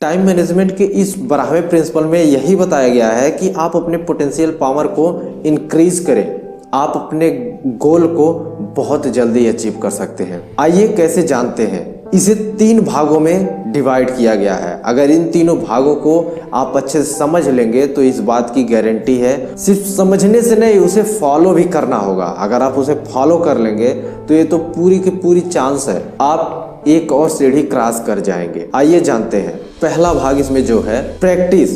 Time management के इस 12वें principal में यही बताया गया है कि आप अपने पोटेंशियल पावर को इंक्रीज करें, आप अपने गोल को बहुत जल्दी अचीव कर सकते हैं। आइए कैसे जानते हैं। इसे 3 भागों में डिवाइड किया गया है। अगर इन तीनों भागों को आप अच्छे से समझ लेंगे तो इस बात की गारंटी है, सिर्फ समझने से नहीं उसे फॉलो भी करना होगा। अगर आप उसे फॉलो कर लेंगे तो ये तो पूरी की पूरी चांस है आप एक और सीढ़ी क्रॉस कर जाएंगे। आइए जानते हैं। पहला भाग इसमें जो है प्रैक्टिस।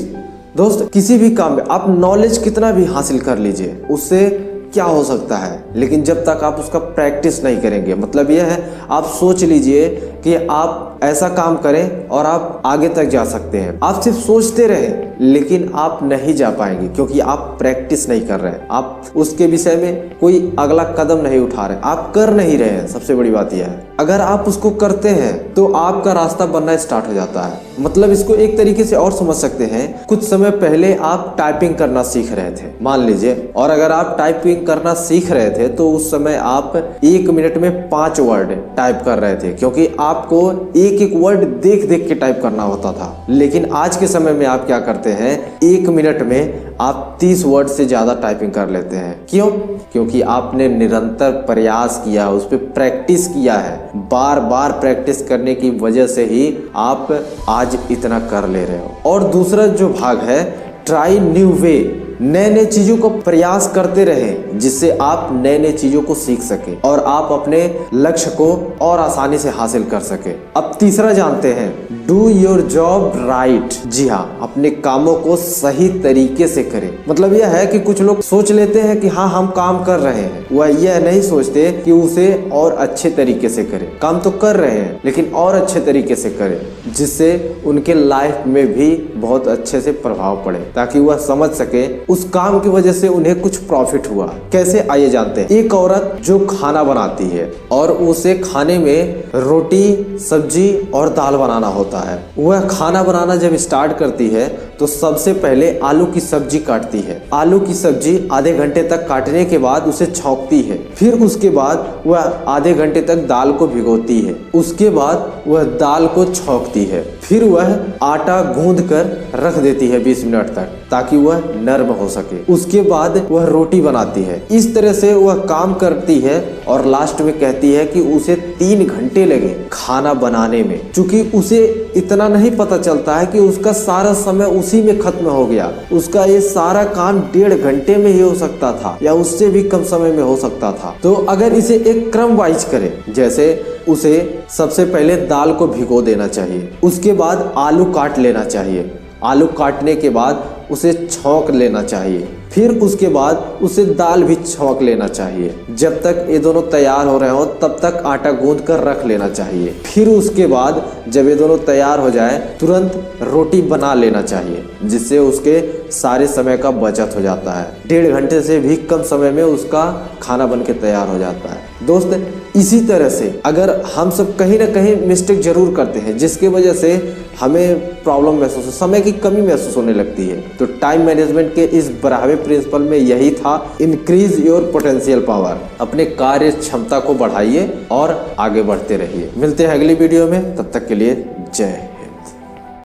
दोस्त, किसी भी काम में आप नॉलेज कितना भी हासिल कर लीजिए, उससे क्या हो सकता है, लेकिन जब तक आप उसका प्रैक्टिस नहीं करेंगे, मतलब यह है आप सोच लीजिए कि आप ऐसा काम करें और आप आगे तक जा सकते हैं। आप सिर्फ सोचते रहें लेकिन आप नहीं जा पाएंगे क्योंकि आप प्रैक्टिस नहीं कर रहे हैं, आप उसके विषय में कोई अगला कदम नहीं उठा रहे, आप कर नहीं रहे हैं। सबसे बड़ी बात यह है, अगर आप उसको करते हैं तो आपका रास्ता बनना स्टार्ट हो जाता है। मतलब इसको एक तरीके से और समझ सकते हैं, कुछ समय पहले आप टाइपिंग करना सीख रहे थे मान लीजिए, और अगर आप टाइपिंग करना सीख रहे थे तो उस समय आप 1 मिनट में 5 वर्ड टाइप कर रहे थे क्योंकि आपको एक एक वर्ड देख देख के टाइप करना होता था। लेकिन आज के समय में आप क्या करते हैं, 1 मिनट में आप 30 वर्ड से ज्यादा टाइपिंग कर लेते हैं। क्यों? क्योंकि आपने निरंतर प्रयास किया, उस पर प्रैक्टिस किया है। बार बार प्रैक्टिस करने की वजह से ही आप आज इतना कर ले रहे हो। और दूसरा जो भाग है ट्राई न्यू वे, नए नए चीजों को प्रयास करते रहें जिससे आप नए नए चीजों को सीख सके और आप अपने लक्ष्य को और आसानी से हासिल कर सके। अब तीसरा जानते हैं, डू योर जॉब राइट। जी हाँ, अपने कामों को सही तरीके से करें। मतलब यह है कि कुछ लोग सोच लेते हैं कि हाँ हम काम कर रहे हैं, वह यह नहीं सोचते कि उसे और अच्छे तरीके से करें। काम तो कर रहे हैं लेकिन और अच्छे तरीके से करें जिससे उनके लाइफ में भी बहुत अच्छे से प्रभाव पड़े, ताकि वह समझ सके उस काम की वजह से उन्हें कुछ प्रॉफिट हुआ। कैसे, आइए जानते हैं। एक औरत जो खाना बनाती है और उसे खाने में रोटी, सब्जी और दाल बनाना होता है, वह खाना बनाना जब स्टार्ट करती है तो सबसे पहले आलू की सब्जी काटती है। आलू की सब्जी आधे घंटे तक काटने के बाद उसे छौंकती है। फिर उसके बाद वह आधे घंटे तक दाल को भिगोती है। उसके बाद वह दाल को छौंकती है। फिर वह आटा गूंद कर रख देती है 20 मिनट तक ताकि वह नरम हो सके। उसके बाद वह रोटी बनाती है। इस तरह से वह काम करती है और लास्ट में कहती है कि उसे 3 घंटे लगे खाना बनाने में। चूंकि उसे इतना नहीं पता चलता है कि उसका सारा समय उसी में खत्म हो गया, उसका ये सारा काम 1.5 घंटे में ही हो सकता था या उससे भी कम समय में हो सकता था। तो अगर इसे एक क्रम वाइज करें, जैसे उसे सबसे पहले दाल को भिगो देना चाहिए, उसके बाद आलू काट लेना चाहिए, आलू काटने के बाद उसे छौंक लेना चाहिए, फिर उसके बाद उसे दाल भी छौंक लेना चाहिए। जब तक ये दोनों तैयार हो रहे हो तब तक आटा गूंद कर रख लेना चाहिए। फिर उसके बाद जब ये दोनों तैयार हो जाए तुरंत रोटी बना लेना चाहिए जिससे उसके सारे समय का बचत हो जाता है। 1.5 घंटे से भी कम समय में उसका खाना बन के तैयार हो जाता है। दोस्त, इसी तरह से अगर हम सब कहीं ना कहीं मिस्टेक जरूर करते हैं जिसकी वजह से हमें प्रॉब्लम महसूस, समय की कमी महसूस होने लगती है, तो टाइम मैनेजमेंट के इस 12वें प्रिंसिपल में यही था, इंक्रीज योर पोटेंशियल पावर। अपने कार्य क्षमता को बढ़ाइए और आगे बढ़ते रहिए। मिलते हैं अगली वीडियो में, तब तक के लिए जय।